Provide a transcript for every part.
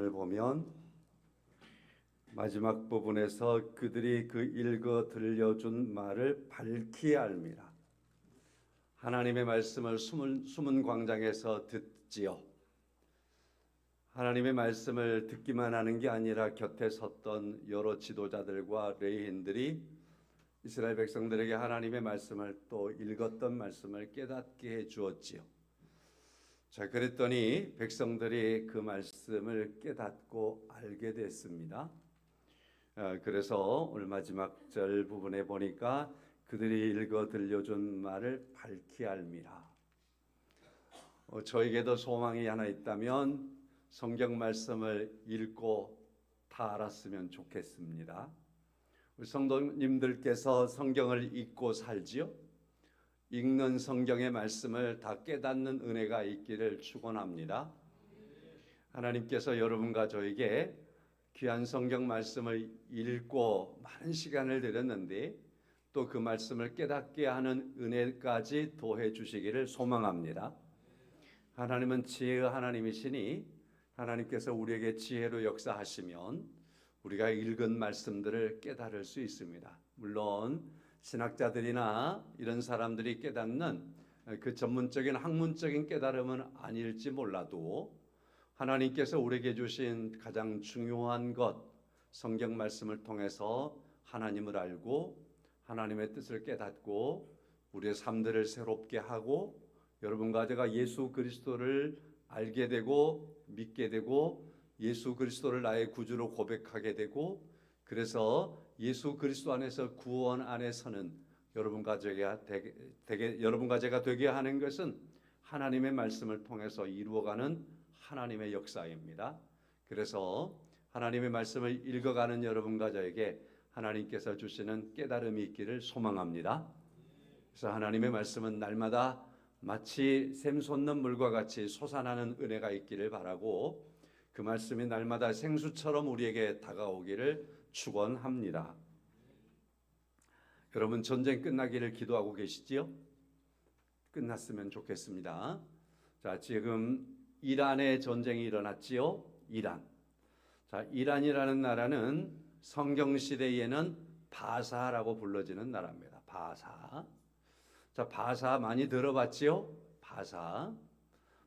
말씀을 보면 마지막 부분에서 그들이 그 읽어 들려준 말을 밝히 알미라. 하나님의 말씀을 숨은 광장에서 듣지요. 하나님의 말씀을 듣기만 하는 게 아니라 곁에 섰던 여러 지도자들과 레위인들이 이스라엘 백성들에게 하나님의 말씀을 또 읽었던 말씀을 깨닫게 해 주었지요. 자, 그랬더니 백성들이 그 말씀을 깨닫고 알게 됐습니다. 그래서 오늘 마지막 절 부분에 보니까 그들이 읽어 들려준 말을 밝히 알미라. 저에게도 소망이 하나 있다면 성경 말씀을 읽고 다 알았으면 좋겠습니다. 우리 성도님들께서 성경을 읽고 살지요? 읽는 성경의 말씀을 다 깨닫는 은혜가 있기를 축원합니다. 하나님께서 여러분과 저에게 귀한 성경 말씀을 읽고 많은 시간을 들였는데 또 그 말씀을 깨닫게 하는 은혜까지 더해 주시기를 소망합니다. 하나님은 지혜의 하나님이시니 하나님께서 우리에게 지혜로 역사하시면 우리가 읽은 말씀들을 깨달을 수 있습니다. 물론 신학자들이나 이런 사람들이 깨닫는 그 전문적인 학문적인 깨달음은 아닐지 몰라도 하나님께서 우리에게 주신 가장 중요한 것, 성경 말씀을 통해서 하나님을 알고 하나님의 뜻을 깨닫고 우리의 삶들을 새롭게 하고 여러분과 제가 예수 그리스도를 알게 되고 믿게 되고 예수 그리스도를 나의 구주로 고백하게 되고 그래서 예수 그리스도 안에서 구원 안에서는 여러분과 제가 되게 하는 것은 하나님의 말씀을 통해서 이루어가는 하나님의 역사입니다. 그래서 하나님의 말씀을 읽어가는 여러분과 저에게 하나님께서 주시는 깨달음이 있기를 소망합니다. 그래서 하나님의 말씀은 날마다 마치 샘솟는 물과 같이 솟아나는 은혜가 있기를 바라고 그 말씀이 날마다 생수처럼 우리에게 다가오기를 축원합니다. 여러분 전쟁 끝나기를 기도하고 계시지요? 끝났으면 좋겠습니다. 자, 지금 이란의 전쟁이 일어났지요? 이란. 자, 이란이라는 나라는 성경 시대에는 바사라고 불러지는 나라입니다. 바사. 자, 바사 많이 들어봤지요? 바사.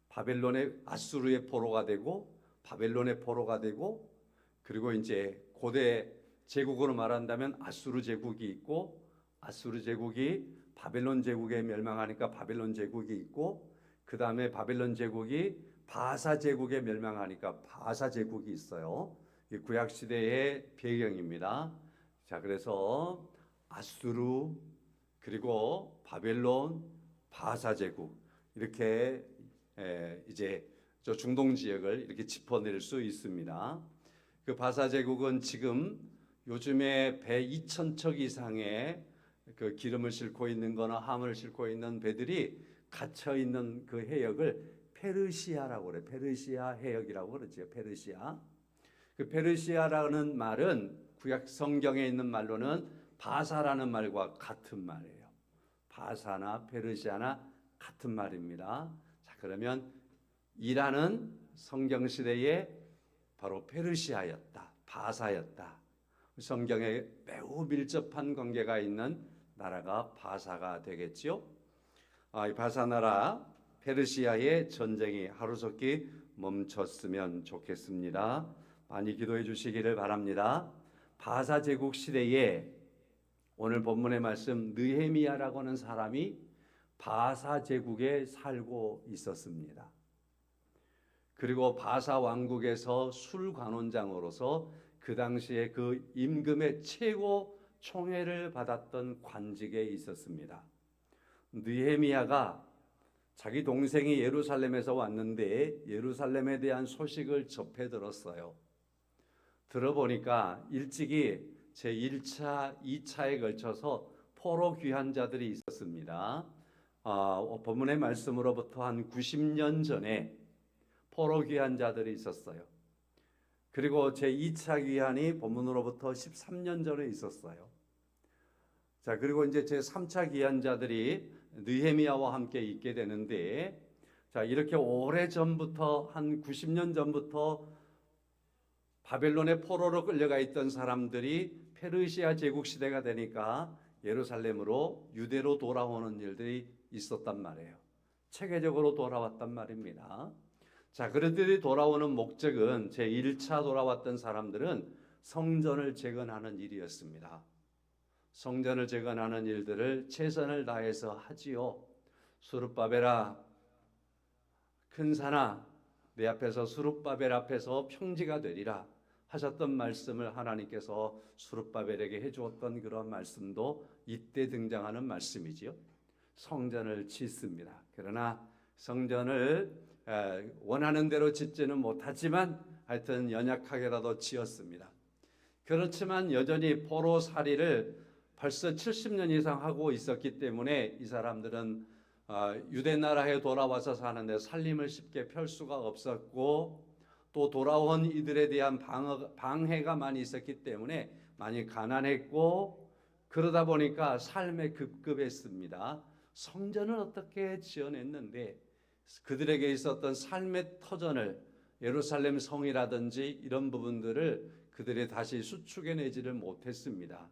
바벨론의 아수르의 포로가 되고 바벨론의 포로가 되고 그리고 이제 고대 제국으로 말한다면 아수르 제국이 있고 아수르 제국이 바벨론 제국에 멸망하니까 바벨론 제국이 있고 그 다음에 바벨론 제국이 바사 제국에 멸망하니까 바사 제국이 있어요. 이 구약 시대의 배경입니다. 자, 그래서 아수르 그리고 바벨론, 바사 제국 이렇게 이제 저 중동 지역을 이렇게 짚어낼 수 있습니다. 그 바사 제국은 지금 요즘에 배 2,000척 이상의 그 기름을 싣고 있는 거나 화물을 싣고 있는 배들이 갇혀 있는 그 해역을 페르시아라고 그래요. 페르시아 해역이라고 그러죠. 페르시아. 그 페르시아라는 말은 구약 성경에 있는 말로는 바사라는 말과 같은 말이에요. 바사나 페르시아나 같은 말입니다. 자, 그러면 이란은 성경 시대에 바로 페르시아였다. 바사였다. 성경에 매우 밀접한 관계가 있는 나라가 바사가 되겠지요. 이 바사 나라 페르시아의 전쟁이 하루속히 멈췄으면 좋겠습니다. 많이 기도해 주시기를 바랍니다. 바사 제국 시대에 오늘 본문의 말씀 느헤미야라고 하는 사람이 바사 제국에 살고 있었습니다. 그리고 바사 왕국에서 술관원장으로서 그 당시에 그 임금의 최고 총애를 받았던 관직에 있었습니다. 느헤미야가 자기 동생이 예루살렘에서 왔는데 예루살렘에 대한 소식을 접해 들었어요. 들어보니까 일찍이 제1차, 2차에 걸쳐서 포로 귀한 자들이 있었습니다. 본문의 말씀으로부터 한 90년 전에 포로 귀한 자들이 있었어요. 그리고 제2차 귀환이 본문으로부터 13년 전에 있었어요. 자, 그리고 이제 제3차 귀환자들이 느헤미야와 함께 있게 되는데 자, 이렇게 오래 전부터 한 90년 전부터 바벨론의 포로로 끌려가 있던 사람들이 페르시아 제국 시대가 되니까 예루살렘으로 유대로 돌아오는 일들이 있었단 말이에요. 체계적으로 돌아왔단 말입니다. 자, 그들이 돌아오는 목적은 제1차 돌아왔던 사람들은 성전을 재건하는 일이었습니다. 성전을 재건하는 일들을 최선을 다해서 하지요. 수룹바벨아, 큰 산아, 내 앞에서 수룹바벨 앞에서 평지가 되리라 하셨던 말씀을 하나님께서 수룹바벨에게 해주었던 그런 말씀도 이때 등장하는 말씀이지요. 성전을 짓습니다. 그러나 성전을 원하는 대로 짓지는 못하지만 하여튼 연약하게라도 지었습니다. 그렇지만 여전히 포로살이를 벌써 70년 이상 하고 있었기 때문에 이 사람들은 유대 나라에 돌아와서 사는데 살림을 쉽게 펼 수가 없었고, 또 돌아온 이들에 대한 방해가 많이 있었기 때문에 많이 가난했고, 그러다 보니까 삶에 급급했습니다. 성전을 어떻게 지어냈는데 그들에게 있었던 삶의 터전을, 예루살렘 성이라든지 이런 부분들을 그들이 다시 수축해내지를 못했습니다.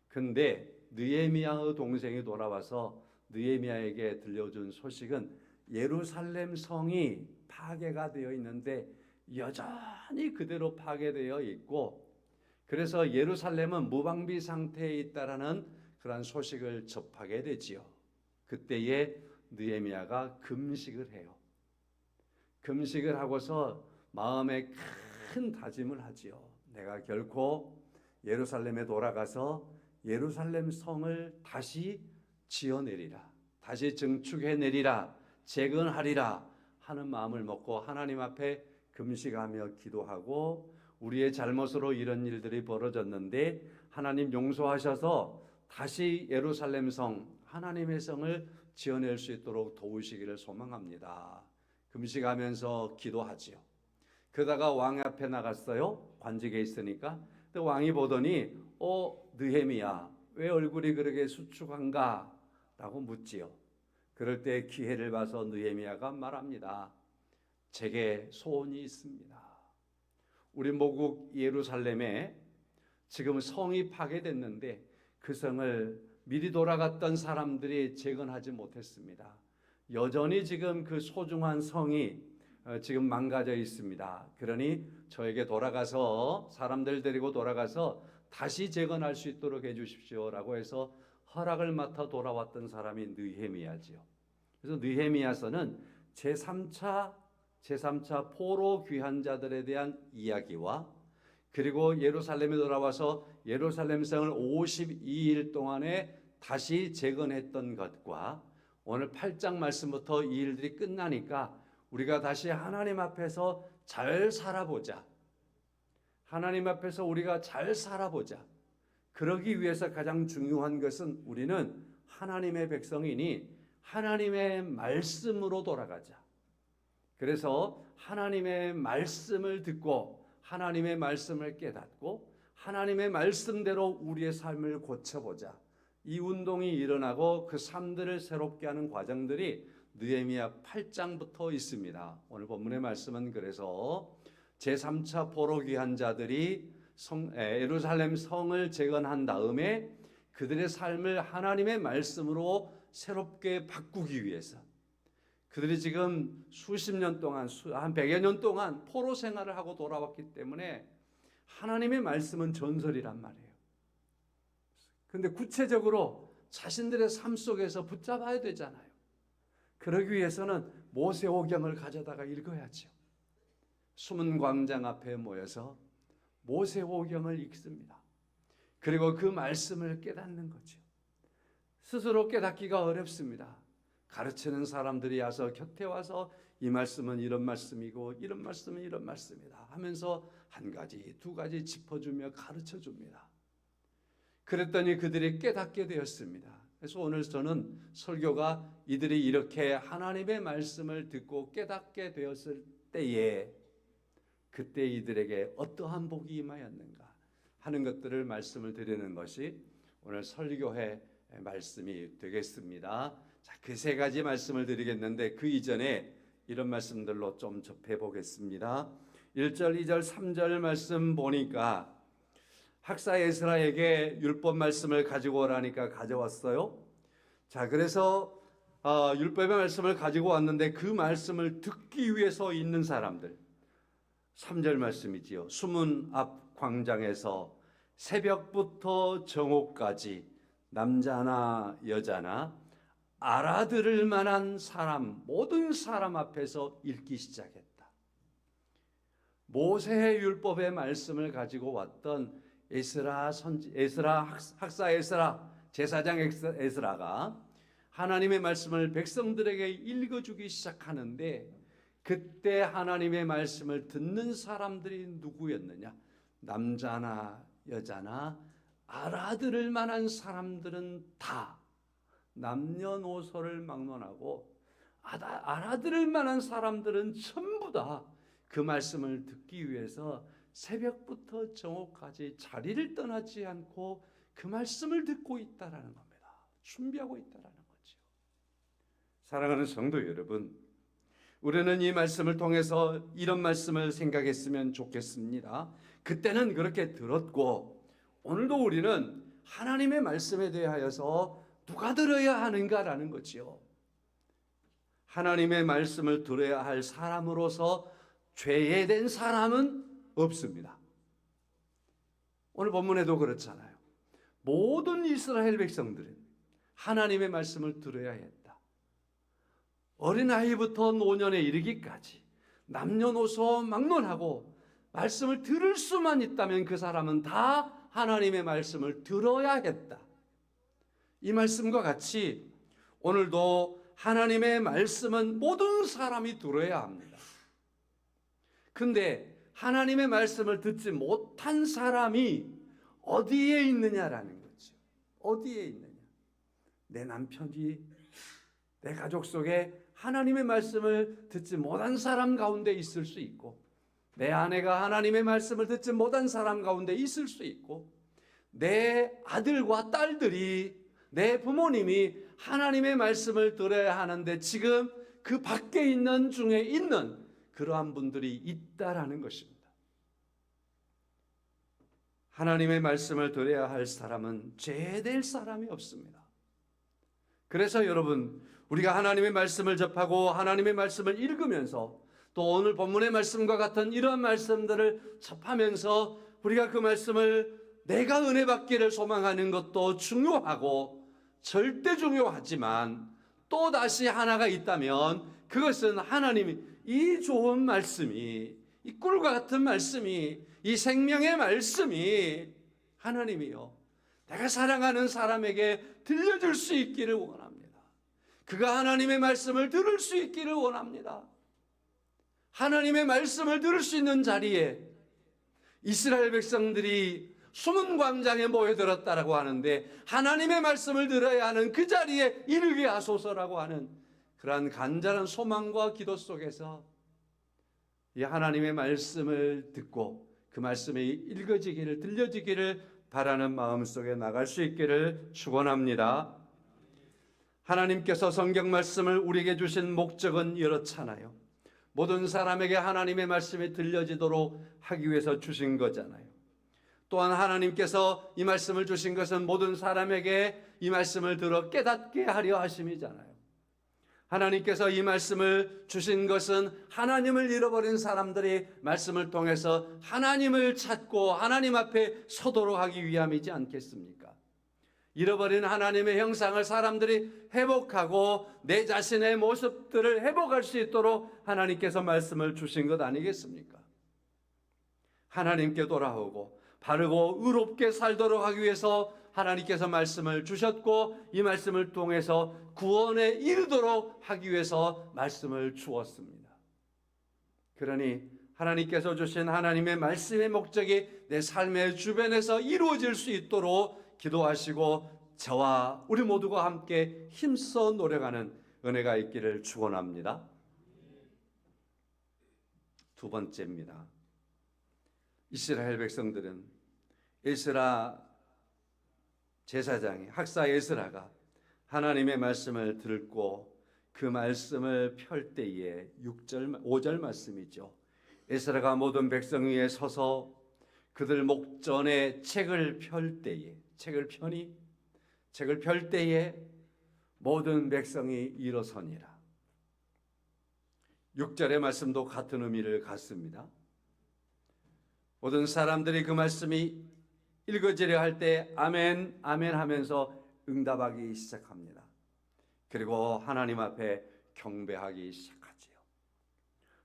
근데 느헤미야의 동생이 돌아와서 느헤미야에게 들려준 소식은 예루살렘 성이 파괴가 되어 있는데 여전히 그대로 파괴되어 있고, 그래서 예루살렘은 무방비 상태에 있다라는 그런 소식을 접하게 되지요. 그때에 느헤미야가 금식을 해요. 금식을 하고서 마음에 큰 다짐을 하지요. 내가 결코 예루살렘에 돌아가서 예루살렘 성을 다시 지어내리라, 다시 증축해내리라, 재건하리라 하는 마음을 먹고 하나님 앞에 금식하며 기도하고, 우리의 잘못으로 이런 일들이 벌어졌는데 하나님 용서하셔서 다시 예루살렘 성, 하나님의 성을 지어낼 수 있도록 도우시기를 소망합니다. 금식하면서 기도하지요. 그러다가 왕 앞에 나갔어요. 관직에 있으니까. 근데 왕이 보더니 느헤미야, 왜 얼굴이 그렇게 수축한가? 라고 묻지요. 그럴 때 기회를 봐서 느헤미야가 말합니다. 제게 소원이 있습니다. 우리 모국 예루살렘에 지금 성이 파괴됐는데 그 성을 미리 돌아갔던 사람들이 재건하지 못했습니다. 여전히 지금 그 소중한 성이 지금 망가져 있습니다. 그러니 저에게 돌아가서, 사람들 데리고 돌아가서 다시 재건할 수 있도록 해주십시오라고 해서 허락을 맡아 돌아왔던 사람이 느헤미야지요. 그래서 느헤미야서는 제3차 포로 귀환 자들에 대한 이야기와, 그리고 예루살렘에 돌아와서 예루살렘 성을 52일 동안에 다시 재건했던 것과, 오늘 8장 말씀부터 이 일들이 끝나니까 우리가 다시 하나님 앞에서 잘 살아보자, 하나님 앞에서 우리가 잘 살아보자, 그러기 위해서 가장 중요한 것은 우리는 하나님의 백성이니 하나님의 말씀으로 돌아가자. 그래서 하나님의 말씀을 듣고 하나님의 말씀을 깨닫고 하나님의 말씀대로 우리의 삶을 고쳐보자. 이 운동이 일어나고 그 삶들을 새롭게 하는 과정들이 느헤미야 8장부터 있습니다. 오늘 본문의 말씀은 그래서 제3차 포로 귀환 자들이 예루살렘 성을 재건한 다음에 그들의 삶을 하나님의 말씀으로 새롭게 바꾸기 위해서, 그들이 지금 수십 년 동안, 한 100여 년 동안 포로 생활을 하고 돌아왔기 때문에 하나님의 말씀은 전설이란 말이에요. 그런데 구체적으로 자신들의 삶 속에서 붙잡아야 되잖아요. 그러기 위해서는 모세오경을 가져다가 읽어야죠. 숨은 광장 앞에 모여서 모세오경을 읽습니다. 그리고 그 말씀을 깨닫는 거죠. 스스로 깨닫기가 어렵습니다. 가르치는 사람들이 와서 곁에 와서 이 말씀은 이런 말씀이고 이런 말씀은 이런 말씀이다 하면서 한 가지 두 가지 짚어주며 가르쳐줍니다. 그랬더니 그들이 깨닫게 되었습니다. 그래서 오늘 저는 설교가 이들이 이렇게 하나님의 말씀을 듣고 깨닫게 되었을 때에 그때 이들에게 어떠한 복이 임하였는가 하는 것들을 말씀을 드리는 것이 오늘 설교회 말씀이 되겠습니다. 자, 그 세 가지 말씀을 드리겠는데 그 이전에 이런 말씀들로 좀 접해 보겠습니다. 1절, 2절, 3절 말씀 보니까 학사 에스라에게 율법 말씀을 가지고 오라니까 가져왔어요. 자, 그래서 율법의 말씀을 가지고 왔는데 그 말씀을 듣기 위해서 있는 사람들, 3절 말씀이지요. 수문 앞 광장에서 새벽부터 정오까지 남자나 여자나 알아들을 만한 사람, 모든 사람 앞에서 읽기 시작했다. 모세의 율법의 말씀을 가지고 왔던 학사 에스라, 제사장 에스라가 하나님의 말씀을 백성들에게 읽어주기 시작하는데, 그때 하나님의 말씀을 듣는 사람들이 누구였느냐? 남자나 여자나 알아들을 만한 사람들은 다 남녀노소를 막론하고 알아들을 만한 사람들은 전부 다 그 말씀을 듣기 위해서 새벽부터 정오까지 자리를 떠나지 않고 그 말씀을 듣고 있다라는 겁니다. 준비하고 있다라는 거죠. 사랑하는 성도 여러분, 우리는 이 말씀을 통해서 이런 말씀을 생각했으면 좋겠습니다. 그때는 그렇게 들었고, 오늘도 우리는 하나님의 말씀에 대하여서 누가 들어야 하는가라는 거지요. 하나님의 말씀을 들어야 할 사람으로서 죄된 사람은 없습니다. 오늘 본문에도 그렇잖아요. 모든 이스라엘 백성들은 하나님의 말씀을 들어야 했다. 어린아이부터 노년에 이르기까지 남녀노소 막론하고 말씀을 들을 수만 있다면 그 사람은 다 하나님의 말씀을 들어야 했다. 이 말씀과 같이 오늘도 하나님의 말씀은 모든 사람이 들어야 합니다. 근데 하나님의 말씀을 듣지 못한 사람이 어디에 있느냐라는 거죠. 어디에 있느냐? 내 남편이 내 가족 속에 하나님의 말씀을 듣지 못한 사람 가운데 있을 수 있고, 내 아내가 하나님의 말씀을 듣지 못한 사람 가운데 있을 수 있고, 내 아들과 딸들이, 내 부모님이 하나님의 말씀을 들어야 하는데 지금 그 밖에 있는 중에 있는 그러한 분들이 있다라는 것입니다. 하나님의 말씀을 들어야 할 사람은 죄될 사람이 없습니다. 그래서 여러분, 우리가 하나님의 말씀을 접하고 하나님의 말씀을 읽으면서 또 오늘 본문의 말씀과 같은 이러한 말씀들을 접하면서 우리가 그 말씀을 내가 은혜 받기를 소망하는 것도 중요하고 절대 중요하지만, 또 다시 하나가 있다면 그것은 하나님이 이 좋은 말씀이, 이 꿀과 같은 말씀이, 이 생명의 말씀이 하나님이요, 내가 사랑하는 사람에게 들려줄 수 있기를 원합니다. 그가 하나님의 말씀을 들을 수 있기를 원합니다. 하나님의 말씀을 들을 수 있는 자리에 이스라엘 백성들이 수문 광장에 모여들었다라고 하는데, 하나님의 말씀을 들어야 하는 그 자리에 이르게 하소서라고 하는 그러한 간절한 소망과 기도 속에서 이 하나님의 말씀을 듣고 그 말씀이 읽어지기를, 들려지기를 바라는 마음 속에 나갈 수 있기를 축원합니다. 하나님께서 성경 말씀을 우리에게 주신 목적은 이렇잖아요. 모든 사람에게 하나님의 말씀이 들려지도록 하기 위해서 주신 거잖아요. 또한 하나님께서 이 말씀을 주신 것은 모든 사람에게 이 말씀을 들어 깨닫게 하려 하심이잖아요. 하나님께서 이 말씀을 주신 것은 하나님을 잃어버린 사람들이 말씀을 통해서 하나님을 찾고 하나님 앞에 서도록 하기 위함이지 않겠습니까? 잃어버린 하나님의 형상을 사람들이 회복하고 내 자신의 모습들을 회복할 수 있도록 하나님께서 말씀을 주신 것 아니겠습니까? 하나님께 돌아오고 바르고 의롭게 살도록 하기 위해서 하나님께서 말씀을 주셨고, 이 말씀을 통해서 구원에 이르도록 하기 위해서 말씀을 주었습니다. 그러니 하나님께서 주신 하나님의 말씀의 목적이 내 삶의 주변에서 이루어질 수 있도록 기도하시고 저와 우리 모두가 함께 힘써 노력하는 은혜가 있기를 축원합니다. 두 번째입니다. 이스라엘 백성들은 에스라 제사장이, 학사 에스라가 하나님의 말씀을 듣고 그 말씀을 펼 때에 5절 말씀이죠. 에스라가 모든 백성 위에 서서 그들 목전에 책을 펼 때에 모든 백성이 일어서니라. 6절의 말씀도 같은 의미를 갖습니다. 모든 사람들이 그 말씀이 읽어지려 할 때 아멘, 아멘 하면서 응답하기 시작합니다. 그리고 하나님 앞에 경배하기 시작하지요.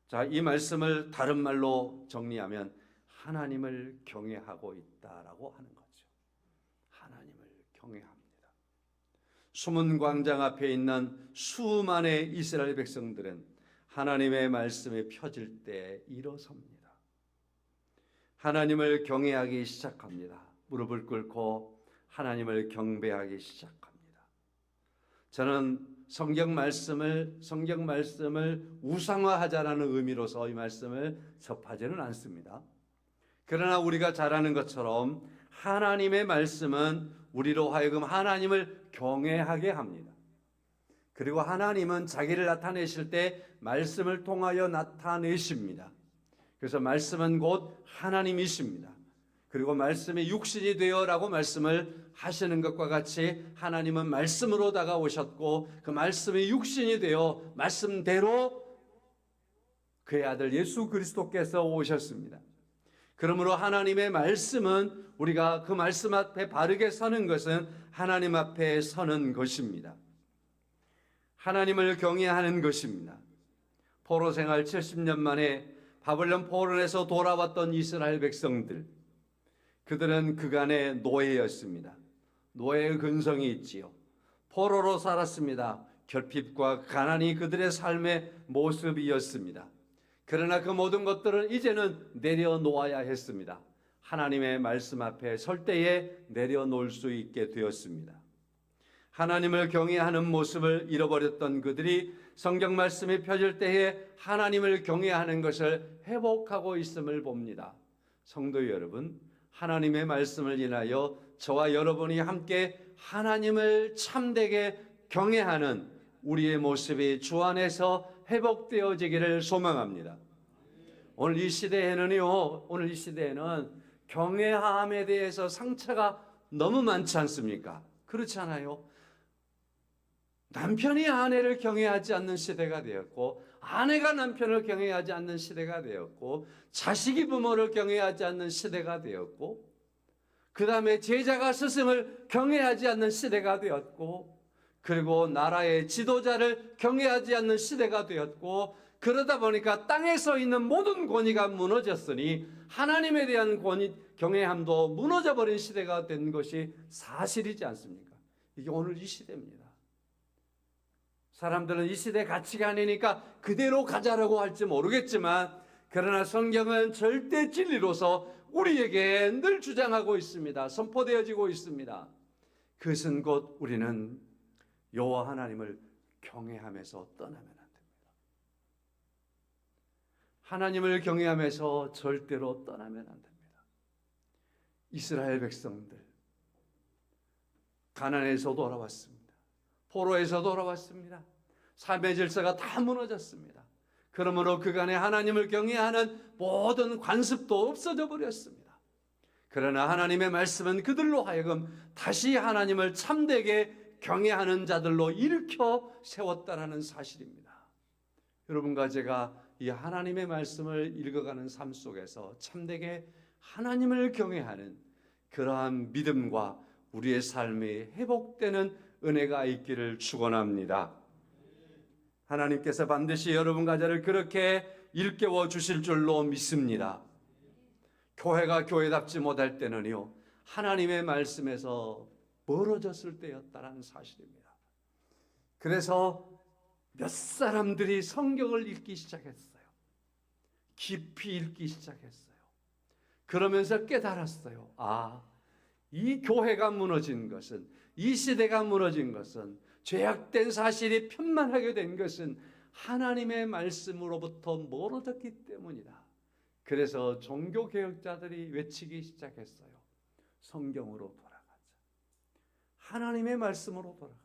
자, 이 말씀을 다른 말로 정리하면 하나님을 경외하고 있다라고 하는 거죠. 하나님을 경외합니다. 수문 광장 앞에 있는 수많은 이스라엘 백성들은 하나님의 말씀이 펴질 때 일어섭니다. 하나님을 경외하기 시작합니다. 무릎을 꿇고 하나님을 경배하기 시작합니다. 저는 성경 말씀을 우상화하자라는 의미로서 이 말씀을 접하지는 않습니다. 그러나 우리가 잘 아는 것처럼 하나님의 말씀은 우리로 하여금 하나님을 경외하게 합니다. 그리고 하나님은 자기를 나타내실 때 말씀을 통하여 나타내십니다. 그래서 말씀은 곧 하나님이십니다. 그리고 말씀이 육신이 되어라고 말씀을 하시는 것과 같이 하나님은 말씀으로 다가오셨고 그 말씀이 육신이 되어 말씀대로 그의 아들 예수 그리스도께서 오셨습니다. 그러므로 하나님의 말씀은 우리가 그 말씀 앞에 바르게 서는 것은 하나님 앞에 서는 것입니다. 하나님을 경외하는 것입니다. 포로 생활 70년 만에 바벨론 포로에서 돌아왔던 이스라엘 백성들, 그들은 그간의 노예였습니다. 노예의 근성이 있지요. 포로로 살았습니다. 결핍과 가난이 그들의 삶의 모습이었습니다. 그러나 그 모든 것들은 이제는 내려놓아야 했습니다. 하나님의 말씀 앞에 설 때에 내려놓을 수 있게 되었습니다. 하나님을 경외하는 모습을 잃어버렸던 그들이 성경 말씀이 펴질 때에 하나님을 경외하는 것을 회복하고 있음을 봅니다. 성도 여러분, 하나님의 말씀을 인하여 저와 여러분이 함께 하나님을 참되게 경외하는 우리의 모습이 주 안에서 회복되어지기를 소망합니다. 오늘 이 시대에는 경외함에 대해서 상처가 너무 많지 않습니까? 그렇지 않아요? 남편이 아내를 경외하지 않는 시대가 되었고, 아내가 남편을 경외하지 않는 시대가 되었고, 자식이 부모를 경외하지 않는 시대가 되었고, 그 다음에 제자가 스승을 경외하지 않는 시대가 되었고, 그리고 나라의 지도자를 경외하지 않는 시대가 되었고, 그러다 보니까 땅에서 있는 모든 권위가 무너졌으니 하나님에 대한 경외함도 무너져버린 시대가 된 것이 사실이지 않습니까? 이게 오늘 이 시대입니다. 사람들은 이 시대 가치관이니까 그대로 가자라고 할지 모르겠지만, 그러나 성경은 절대 진리로서 우리에게 늘 주장하고 있습니다. 선포되어지고 있습니다. 그것은 곧 우리는 여호와 하나님을 경외하면서 떠나면 안 됩니다. 하나님을 경외하면서 절대로 떠나면 안 됩니다. 이스라엘 백성들 가나안에서 돌아왔습니다. 포로에서 돌아왔습니다. 삶의 질서가 다 무너졌습니다. 그러므로 그간에 하나님을 경외하는 모든 관습도 없어져 버렸습니다. 그러나 하나님의 말씀은 그들로 하여금 다시 하나님을 참되게 경외하는 자들로 일으켜 세웠다는 사실입니다. 여러분과 제가 이 하나님의 말씀을 읽어가는 삶 속에서 참되게 하나님을 경외하는 그러한 믿음과 우리의 삶이 회복되는 은혜가 있기를 축원합니다. 하나님께서 반드시 여러분과 저를 그렇게 일깨워 주실 줄로 믿습니다. 교회가 교회답지 못할 때는요, 하나님의 말씀에서 멀어졌을 때였다는 사실입니다. 그래서 몇 사람들이 성경을 읽기 시작했어요. 깊이 읽기 시작했어요. 그러면서 깨달았어요. 이 교회가 무너진 것은, 이 시대가 무너진 것은, 죄악된 사실이 편만하게 된 것은 하나님의 말씀으로부터 멀어졌기 때문이다. 그래서 종교개혁자들이 외치기 시작했어요. 성경으로 돌아가자. 하나님의 말씀으로 돌아가자.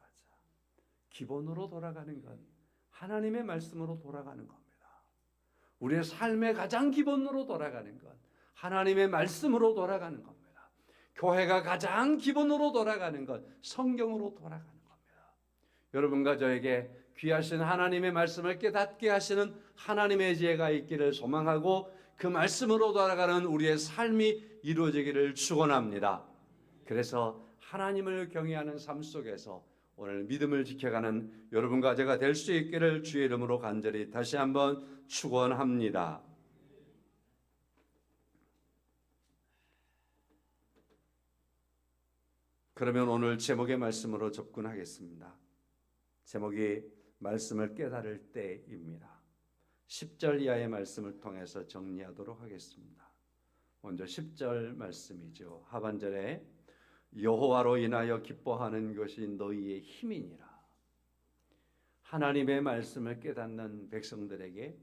기본으로 돌아가는 건 하나님의 말씀으로 돌아가는 겁니다. 우리의 삶의 가장 기본으로 돌아가는 것, 하나님의 말씀으로 돌아가는 겁니다. 교회가 가장 기본으로 돌아가는 것, 성경으로 돌아가는 겁니다. 여러분과 저에게 귀하신 하나님의 말씀을 깨닫게 하시는 하나님의 지혜가 있기를 소망하고 그 말씀으로 돌아가는 우리의 삶이 이루어지기를 축원합니다. 그래서 하나님을 경외하는 삶 속에서 오늘 믿음을 지켜가는 여러분과 제가 될 수 있기를 주의 이름으로 간절히 다시 한번 축원합니다. 그러면 오늘 제목의 말씀으로 접근하겠습니다. 제목이 말씀을 깨달을 때입니다. 10절 이하의 말씀을 통해서 정리하도록 하겠습니다. 먼저 10절 말씀이죠. 하반절에 여호와로 인하여 기뻐하는 것이 너희의 힘이니라. 하나님의 말씀을 깨닫는 백성들에게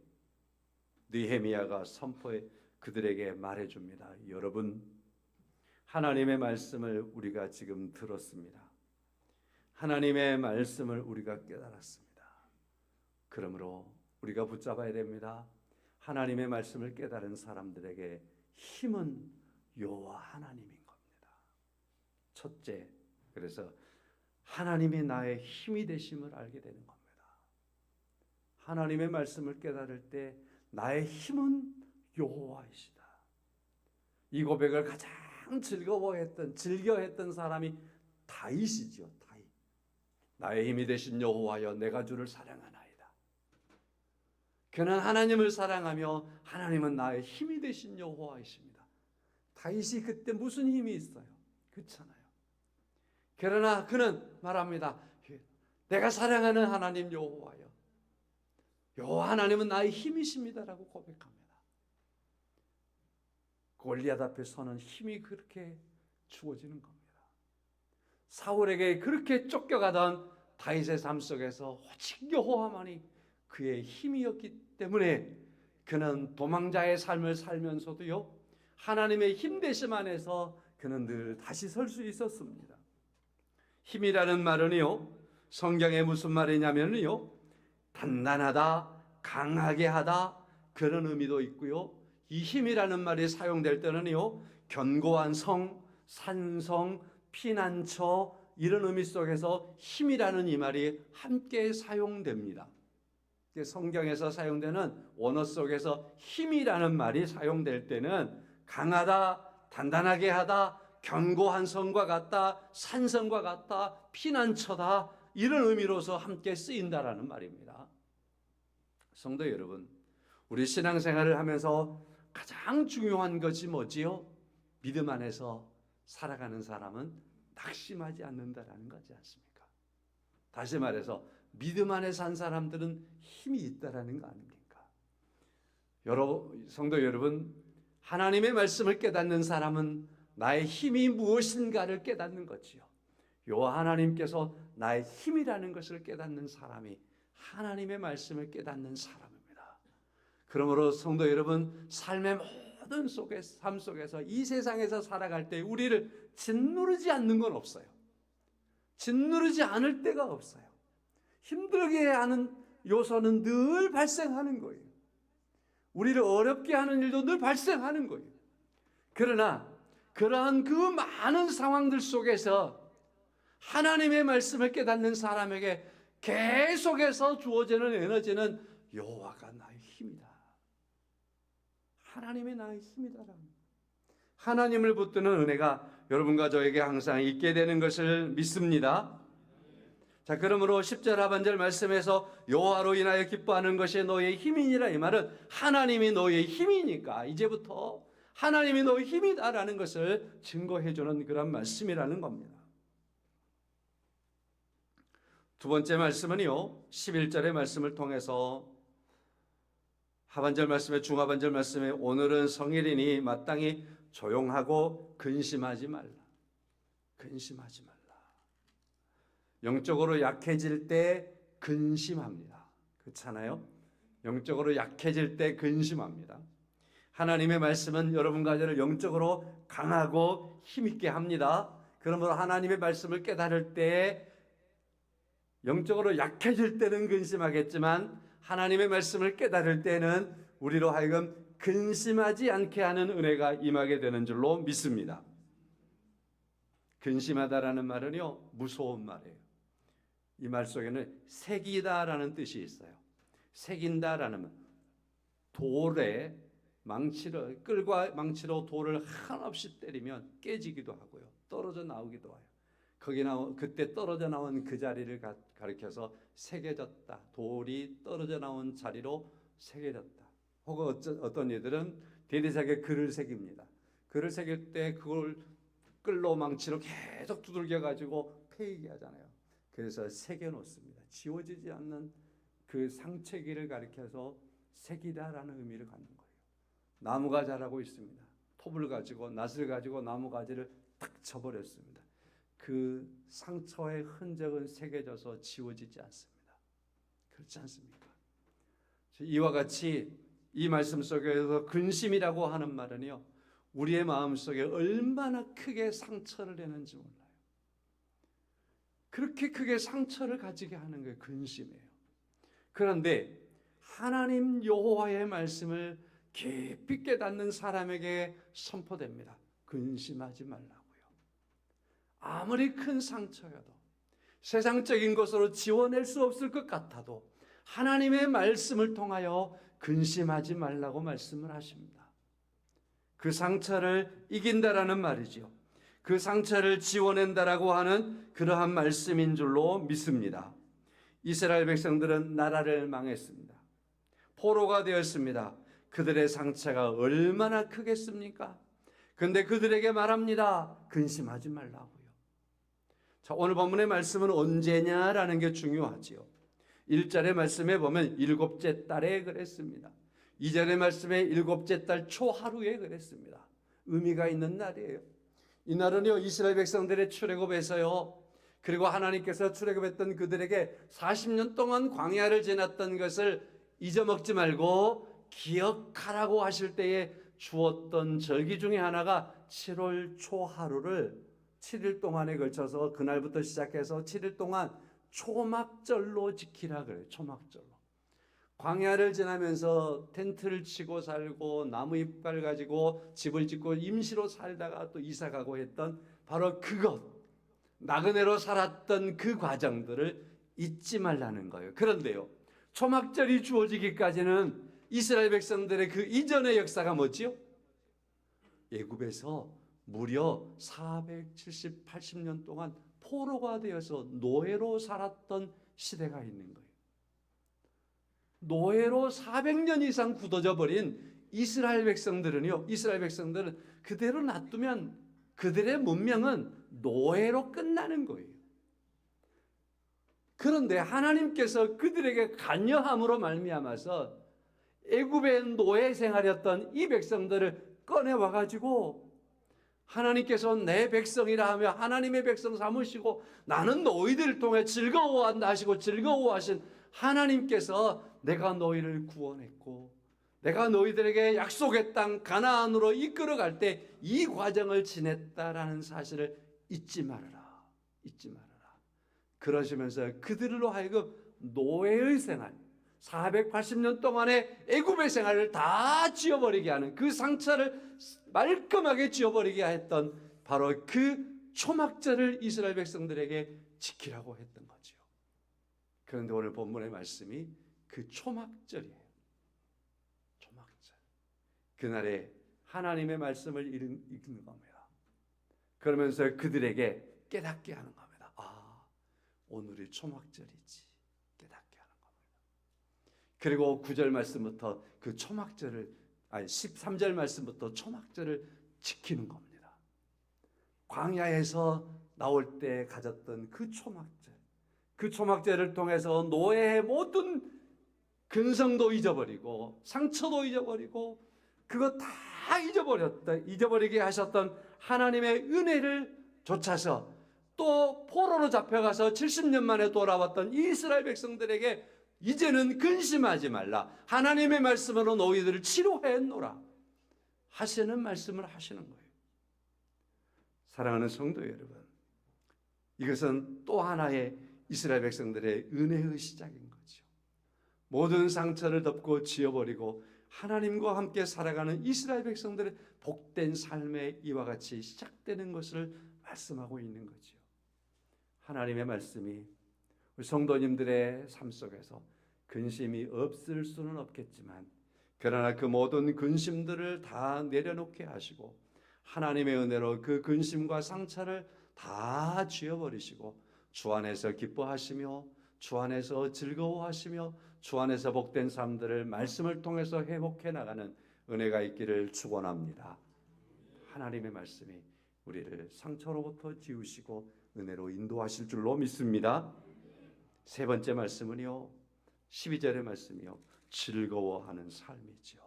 느헤미야가 선포해 그들에게 말해줍니다. 여러분, 하나님의 말씀을 우리가 지금 들었습니다. 하나님의 말씀을 우리가 깨달았습니다. 그러므로 우리가 붙잡아야 됩니다. 하나님의 말씀을 깨달은 사람들에게 힘은 여호와 하나님인 겁니다. 첫째, 그래서 하나님이 나의 힘이 되심을 알게 되는 겁니다. 하나님의 말씀을 깨달을 때 나의 힘은 여호와이시다. 이 고백을 가장 즐겨했던 사람이 다윗이죠. 다윗. 나의 힘이 되신 여호와여, 내가 주를 사랑하나이다. 그는 하나님을 사랑하며 하나님은 나의 힘이 되신 여호와이십니다. 다윗이 그때 무슨 힘이 있어요? 그렇잖아요. 그러나 그는 말합니다. 내가 사랑하는 하나님 여호와여, 여호와 하나님은 나의 힘이십니다라고 고백합니다. 골리앗 앞에 서는 힘이 그렇게 주어지는 겁니다. 사울에게 그렇게 쫓겨가던 다윗의 삶 속에서 오직 여호와만이 그의 힘이었기 때문에 그는 도망자의 삶을 살면서도요, 하나님의 힘 되심 안에서 그는 늘 다시 설 수 있었습니다. 힘이라는 말은요, 성경에 무슨 말이냐면요, 단단하다, 강하게 하다, 그런 의미도 있고요. 이 힘이라는 말이 사용될 때는요, 견고한 성, 산성, 피난처, 이런 의미 속에서 힘이라는 이 말이 함께 사용됩니다. 성경에서 사용되는 원어 속에서 힘이라는 말이 사용될 때는 강하다, 단단하게 하다, 견고한 성과 같다, 산성과 같다, 피난처다, 이런 의미로서 함께 쓰인다라는 말입니다. 성도 여러분, 우리 신앙생활을 하면서 가장 중요한 것이 뭐지요? 믿음 안에서 살아가는 사람은 낙심하지 않는다라는 거지 않습니까? 다시 말해서 믿음 안에 산 사람들은 힘이 있다라는 거 아닙니까? 성도 여러분, 하나님의 말씀을 깨닫는 사람은 나의 힘이 무엇인가를 깨닫는 거지요. 여호와 하나님께서 나의 힘이라는 것을 깨닫는 사람이 하나님의 말씀을 깨닫는 사람입니다. 그러므로 성도 여러분, 삶의 모든 삶 속에서 이 세상에서 살아갈 때 우리를 짓누르지 않는 건 없어요. 짓누르지 않을 때가 없어요. 힘들게 하는 요소는 늘 발생하는 거예요. 우리를 어렵게 하는 일도 늘 발생하는 거예요. 그러나 그러한 그 많은 상황들 속에서 하나님의 말씀을 깨닫는 사람에게 계속해서 주어지는 에너지는 여호와가 나의 힘이다. 하나님이 나의 힘이다. 하나님을 붙드는 은혜가 여러분과 저에게 항상 있게 되는 것을 믿습니다. 자, 그러므로 10절 하반절 말씀에서 여호와로 인하여 기뻐하는 것이 너의 힘이니라, 이 말은 하나님이 너의 힘이니까 이제부터 하나님이 너의 힘이다라는 것을 증거해 주는 그런 말씀이라는 겁니다. 두 번째 말씀은요, 11절의 말씀을 통해서 하반절 말씀에, 중하반절 말씀에 오늘은 성일이니 마땅히 조용하고 근심하지 말라. 근심하지 말라. 영적으로 약해질 때 근심합니다. 그렇잖아요? 영적으로 약해질 때 근심합니다. 하나님의 말씀은 여러분과 저를 영적으로 강하고 힘있게 합니다. 그러므로 하나님의 말씀을 깨달을 때 영적으로 약해질 때는 근심하겠지만 하나님의 말씀을 깨달을 때는 우리로 하여금 근심하지 않게 하는 은혜가 임하게 되는 줄로 믿습니다. 근심하다라는 말은요, 무서운 말이에요. 이 말 속에는 새기다라는 뜻이 있어요. 새긴다라는 말. 돌에 망치로, 끌과 망치로 돌을 한없이 때리면 깨지기도 하고요, 떨어져 나오기도 해요. 그때 떨어져 나온 그 자리를 가리켜서 새겨졌다. 돌이 떨어져 나온 자리로 새겨졌다. 혹은 어떤 이들은 대리석에 글을 새깁니다. 글을 새길 때 그걸 끌로 망치로 계속 두들겨 가지고 패이게 하잖아요. 그래서 새겨 놓습니다. 지워지지 않는 그 상처기를 가리켜서 새기다라는 의미를 갖는 거예요. 나무가 자라고 있습니다. 톱을 가지고 낫을 가지고 나무 가지를 탁 쳐버렸습니다. 그 상처의 흔적은 새겨져서 지워지지 않습니다. 그렇지 않습니까? 이와 같이 이 말씀 속에서 근심이라고 하는 말은요, 우리의 마음속에 얼마나 크게 상처를 내는지 몰라요. 그렇게 크게 상처를 가지게 하는 게 근심이에요. 그런데 하나님 여호와의 말씀을 깊이 깨닫는 사람에게 선포됩니다. 근심하지 말라고요. 아무리 큰 상처여도, 세상적인 것으로 지워낼 수 없을 것 같아도 하나님의 말씀을 통하여 근심하지 말라고 말씀을 하십니다. 그 상처를 이긴다라는 말이죠. 그 상처를 지워낸다라고 하는 그러한 말씀인 줄로 믿습니다. 이스라엘 백성들은 나라를 망했습니다. 포로가 되었습니다. 그들의 상처가 얼마나 크겠습니까? 그런데 그들에게 말합니다. 근심하지 말라고요. 자, 오늘 본문의 말씀은 언제냐라는 게 중요하지요. 1절의 말씀에 보면 일곱째 달에 그랬습니다. 2절의 말씀에 일곱째 달 초하루에 그랬습니다. 의미가 있는 날이에요. 이 날은요, 이스라엘 백성들의 출애굽에서요, 그리고 하나님께서 출애굽했던 그들에게 40년 동안 광야를 지났던 것을 잊어먹지 말고 기억하라고 하실 때에 주었던 절기 중에 하나가 7월 초하루를 7일 동안에 걸쳐서 그날부터 시작해서 7일 동안 초막절로 지키라 그래요. 초막절로. 광야를 지나면서 텐트를 치고 살고 나무 잎을 가지고 집을 짓고 임시로 살다가 또 이사 가고 했던 바로 그것, 나그네로 살았던 그 과정들을 잊지 말라는 거예요. 그런데요, 초막절이 주어지기까지는 이스라엘 백성들의 그 이전의 역사가 뭐지요? 애굽에서 무려 470, 80년 동안 포로가 되어서 노예로 살았던 시대가 있는 거예요. 노예로 400년 이상 굳어져 버린 이스라엘 백성들은 그대로 놔두면 그들의 문명은 노예로 끝나는 거예요. 그런데 하나님께서 그들에게 간여함으로 말미암아서 애굽의 노예 생활이었던 이 백성들을 꺼내와 가지고 하나님께서 내 백성이라 하며 하나님의 백성 삼으시고 나는 너희들을 통해 즐거워한다 하시고 즐거워하신 하나님께서 내가 너희를 구원했고 내가 너희들에게 약속의 땅 가나안으로 이끌어갈 때 이 과정을 지냈다라는 사실을 잊지 말아라. 잊지 말아라. 그러시면서 그들로 하여금 노예의 생활, 480년 동안의 애굽의 생활을 다 지워버리게 하는, 그 상처를 말끔하게 지워버리게 했던 바로 그 초막절을 이스라엘 백성들에게 지키라고 했던 거죠. 그런데 오늘 본문의 말씀이 그 초막절이에요. 초막절. 그날에 하나님의 말씀을 읽는 겁니다. 그러면서 그들에게 깨닫게 하는 겁니다. 아, 오늘이 초막절이지. 깨닫게 하는 겁니다. 그리고 9절 말씀부터 그 초막절을, 13절 말씀부터 초막절을 지키는 겁니다. 광야에서 나올 때 가졌던 그 초막절, 그 초막절을 통해서 노예의 모든 근성도 잊어버리고 상처도 잊어버리고 그거 다 잊어버리게 하셨던 하나님의 은혜를 좇아서 또 포로로 잡혀가서 70년 만에 돌아왔던 이스라엘 백성들에게 이제는 근심하지 말라. 하나님의 말씀으로 너희들을 치료했노라 하시는 말씀을 하시는 거예요. 사랑하는 성도 여러분, 이것은 또 하나의 이스라엘 백성들의 은혜의 시작인 거죠. 모든 상처를 덮고 지워버리고 하나님과 함께 살아가는 이스라엘 백성들의 복된 삶의 이와 같이 시작되는 것을 말씀하고 있는 거지요. 하나님의 말씀이 우리 성도님들의 삶 속에서 근심이 없을 수는 없겠지만, 그러나 그 모든 근심들을 다 내려놓게 하시고 하나님의 은혜로 그 근심과 상처를 다 지워버리시고 주 안에서 기뻐하시며 주 안에서 즐거워하시며 주 안에서 복된 삶들을 말씀을 통해서 회복해 나가는 은혜가 있기를 축원합니다. 하나님의 말씀이 우리를 상처로부터 지우시고 은혜로 인도하실 줄로 믿습니다. 세 번째 말씀은요, 12절의 말씀이요, 즐거워하는 삶이죠.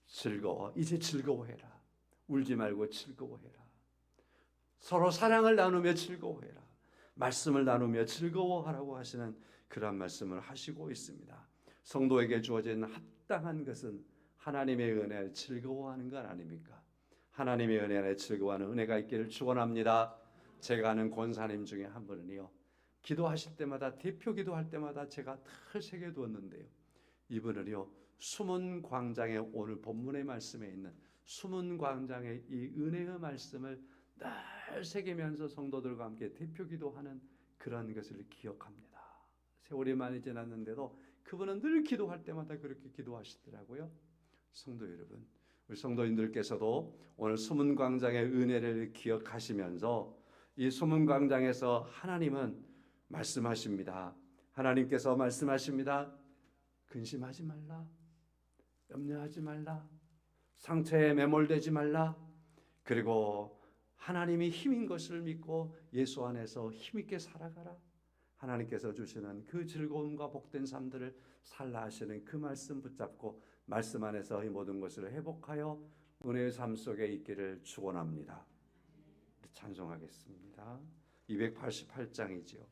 즐거워, 이제 즐거워해라. 울지 말고 즐거워해라. 서로 사랑을 나누며 즐거워해라. 말씀을 나누며 즐거워하라고 하시는 그런 말씀을 하시고 있습니다. 성도에게 주어진 합당한 것은 하나님의 은혜에 즐거워하는 것 아닙니까? 하나님의 은혜 안에 즐거워하는 은혜가 있기를 축원합니다. 제가 아는 권사님 중에 한 분은요, 기도하실 때마다, 대표 기도할 때마다 제가 늘 새겨두었는데요, 이분은요, 숨은 광장에, 오늘 본문의 말씀에 있는 숨은 광장의 이 은혜의 말씀을 늘 새기면서 성도들과 함께 대표 기도하는 그런 것을 기억합니다. 세월이 많이 지났는데도 그분은 늘 기도할 때마다 그렇게 기도하시더라고요. 성도 여러분, 우리 성도님들께서도 오늘 숨은 광장의 은혜를 기억하시면서 이 숨은 광장에서 하나님은 말씀하십니다. 하나님께서 말씀하십니다. 근심하지 말라. 염려하지 말라. 상처에 매몰되지 말라. 그리고 하나님이 힘인 것을 믿고 예수 안에서 힘있게 살아가라. 하나님께서 주시는 그 즐거움과 복된 삶들을 살라 하시는 그 말씀 붙잡고 말씀 안에서 이 모든 것을 회복하여 은혜의 삶 속에 있기를 축원합니다. 찬송하겠습니다. 288장이지요.